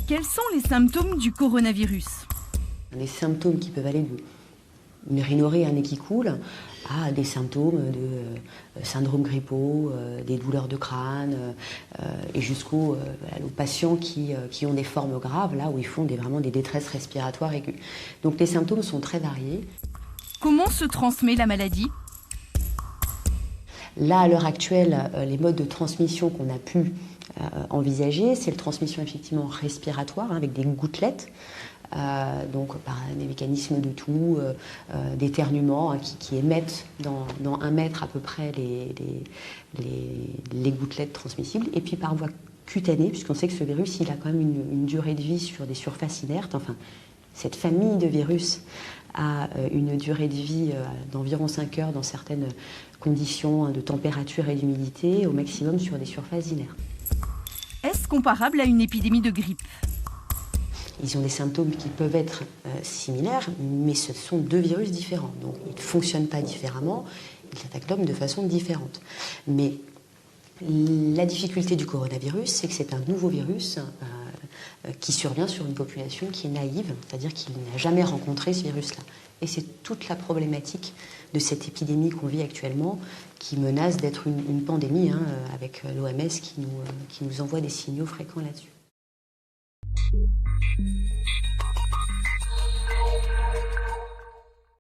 Quels sont les symptômes du coronavirus? Des symptômes qui peuvent aller d'une rhinorrhée, un nez qui coule, à des symptômes de syndrome grippaux, des douleurs de crâne, et jusqu'aux patients qui ont des formes graves, là où ils font vraiment des détresses respiratoires aiguës. Donc les symptômes sont très variés. Comment se transmet la maladie? Là, à l'heure actuelle, les modes de transmission qu'on a pu envisager, c'est la transmission effectivement respiratoire, avec des gouttelettes, donc par des mécanismes de toux, d'éternuement, qui émettent dans 1 mètre à peu près les gouttelettes transmissibles, et puis par voie cutanée, puisqu'on sait que ce virus il a quand même une durée de vie sur des surfaces inertes. Enfin, cette famille de virus a une durée de vie d'environ 5 heures dans certaines conditions de température et d'humidité, au maximum sur des surfaces inertes. Est-ce comparable à une épidémie de grippe? Ils ont des symptômes qui peuvent être similaires, mais ce sont 2 virus différents. Donc ils ne fonctionnent pas différemment, ils attaquent l'homme de façon différente. Mais la difficulté du coronavirus, c'est que c'est un nouveau virus qui survient sur une population qui est naïve, c'est-à-dire qui n'a jamais rencontré ce virus-là. Et c'est toute la problématique de cette épidémie qu'on vit actuellement, qui menace d'être une pandémie, avec l'OMS qui nous envoie des signaux fréquents là-dessus.